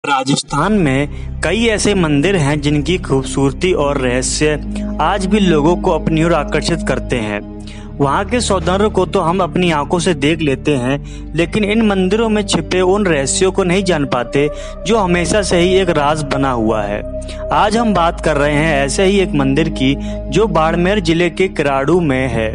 राजस्थान में कई ऐसे मंदिर हैं जिनकी खूबसूरती और रहस्य आज भी लोगों को अपनी ओर आकर्षित करते हैं। वहाँ के सौंदर्य को तो हम अपनी आंखों से देख लेते हैं, लेकिन इन मंदिरों में छिपे उन रहस्यों को नहीं जान पाते जो हमेशा से ही एक राज बना हुआ है। आज हम बात कर रहे हैं ऐसे ही एक मंदिर की जो बाड़मेर जिले के किराड़ू में है।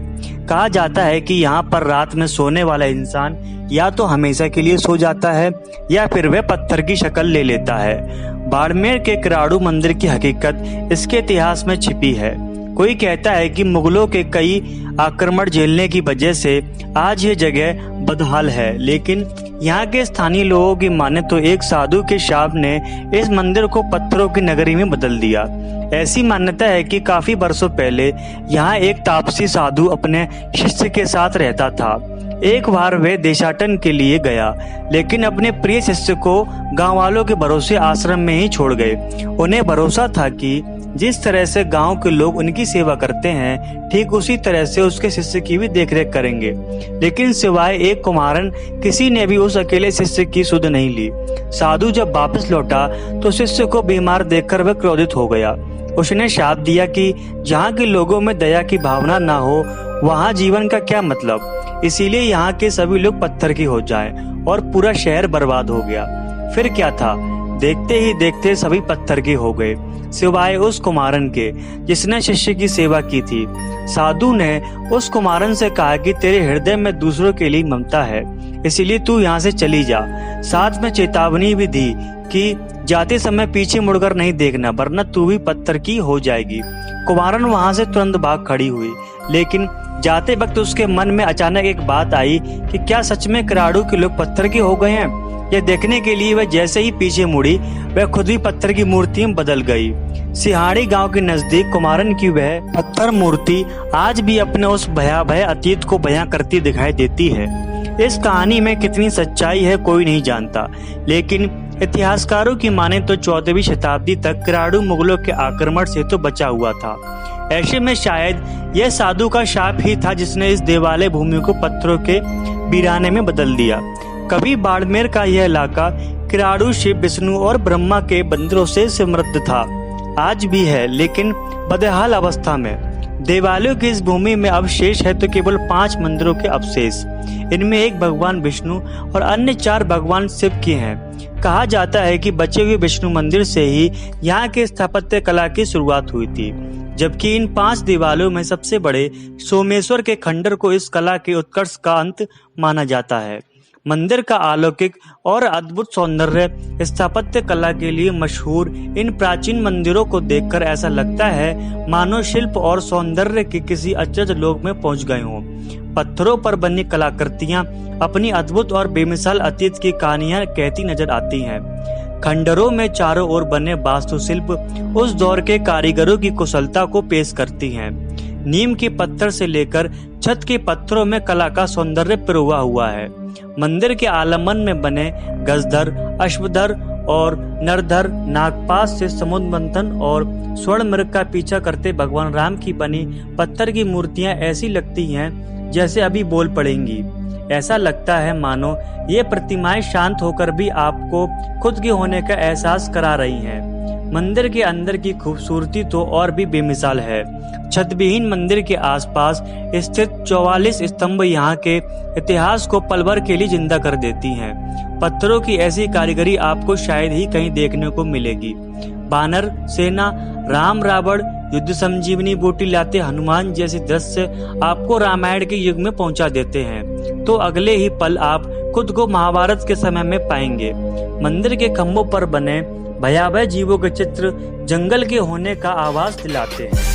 कहा जाता है कि यहाँ पर रात में सोने वाला इंसान या तो हमेशा के लिए सो जाता है या फिर वह पत्थर की शक्ल ले लेता है। बाड़मेर के किराड़ू मंदिर की हकीकत इसके इतिहास में छिपी है। कोई कहता है कि मुगलों के कई आक्रमण झेलने की वजह से आज ये जगह बदहाल है, लेकिन यहाँ के स्थानीय लोगों की माने तो एक साधु के शाप ने इस मंदिर को पत्थरों की नगरी में बदल दिया। ऐसी मान्यता है कि काफी बरसों पहले यहाँ एक तापसी साधु अपने शिष्य के साथ रहता था। एक बार वे देशाटन के लिए गया, लेकिन अपने प्रिय शिष्य को गांव वालों के भरोसे आश्रम में ही छोड़ गए। उन्हें भरोसा था कि जिस तरह से गांव के लोग उनकी सेवा करते हैं, ठीक उसी तरह से उसके शिष्य की भी देखरेख करेंगे। लेकिन सिवाय एक कुमारन किसी ने भी उस अकेले शिष्य की सुध नहीं ली। साधु जब वापस लौटा तो शिष्य को बीमार देखकर वह क्रोधित हो गया। उसने शाप दिया कि जहाँ के लोगों में दया की भावना ना हो, वहाँ जीवन का क्या मतलब। इसीलिए यहाँ के सभी लोग पत्थर की हो जाएं और पूरा शहर बर्बाद हो गया। फिर क्या था, देखते ही देखते सभी पत्थर के हो गए, सिवाय उस कुमारन के जिसने शिष्य की सेवा की थी। साधु ने उस कुमारन से कहा कि तेरे हृदय में दूसरों के लिए ममता है, इसीलिए तू यहाँ से चली जा। साथ में चेतावनी भी दी कि जाते समय पीछे मुड़कर नहीं देखना, वरना तू भी पत्थर की हो जाएगी। कुमारन वहाँ से तुरंत भाग खड़ी हुई, लेकिन जाते वक्त उसके मन में अचानक एक बात आई कि क्या सच में किराड़ू के लोग पत्थर के हो गए हैं। यह देखने के लिए वह जैसे ही पीछे मुड़ी, वह खुद भी पत्थर की मूर्ति में बदल गई। सिहाड़ी गांव के नजदीक कुमारन की वह पत्थर मूर्ति आज भी अपने उस भयावह अतीत को बयां करती दिखाई देती है। इस कहानी में कितनी सच्चाई है कोई नहीं जानता, लेकिन इतिहासकारों की माने तो 14वीं शताब्दी तक किराड़ू मुगलों के आक्रमण से तो बचा हुआ था। ऐसे में शायद यह साधु का शाप ही था जिसने इस देवालय भूमि को पत्थरों के वीराने में बदल दिया। कभी बाड़मेर का यह इलाका किराड़ू शिव, विष्णु और ब्रह्मा के मंदिरों से समृद्ध था। आज भी है, लेकिन बदहाल अवस्था में। देवालयों की इस भूमि में अवशेष है तो केवल 5 मंदिरों के अवशेष। इनमें एक भगवान विष्णु और अन्य 4 भगवान शिव के हैं। कहा जाता है कि बचे हुए विष्णु मंदिर से ही यहाँ के स्थापत्य कला की शुरुआत हुई थी, जबकि इन 5 देवालयों में सबसे बड़े सोमेश्वर के खंडर को इस कला के उत्कर्ष का अंत माना जाता है। मंदिर का अलौकिक और अद्भुत सौंदर्य स्थापत्य कला के लिए मशहूर इन प्राचीन मंदिरों को देखकर ऐसा लगता है मानो शिल्प और सौंदर्य के किसी अचरज लोक में पहुंच गए हों। पत्थरों पर बनी कलाकृतियां अपनी अद्भुत और बेमिसाल अतीत की कहानियां कहती नजर आती हैं। खंडरों में चारों ओर बने वास्तुशिल्प उस दौर के कारीगरों की कुशलता को पेश करती हैं। नीम के पत्थर से लेकर छत के पत्थरों में कला का सौंदर्य पिरोवा हुआ है। मंदिर के आलमन में बने गजधर, अश्वधर और नरधर, नागपाश से समुद्र मंथन और स्वर्ण मृग का पीछा करते भगवान राम की बनी पत्थर की मूर्तियां ऐसी लगती हैं जैसे अभी बोल पड़ेंगी। ऐसा लगता है मानो ये प्रतिमाएं शांत होकर भी आपको खुद के होने का एहसास करा रही हैं। मंदिर के अंदर की खूबसूरती तो और भी बेमिसाल है। छतविहीन मंदिर के आसपास स्थित 44 स्तंभ यहाँ के इतिहास को पल भर के लिए जिंदा कर देती हैं। पत्थरों की ऐसी कारीगरी आपको शायद ही कहीं देखने को मिलेगी। बानर सेना, राम रावण, युद्ध संजीवनी बूटी लाते हनुमान जैसे दृश्य आपको रामायण के युग में पहुंचा देते हैं, तो अगले ही पल आप खुद को महाभारत के समय में पाएंगे। मंदिर के खंभों पर बने भयावह जीवों के चित्र जंगल के होने का आभास दिलाते हैं।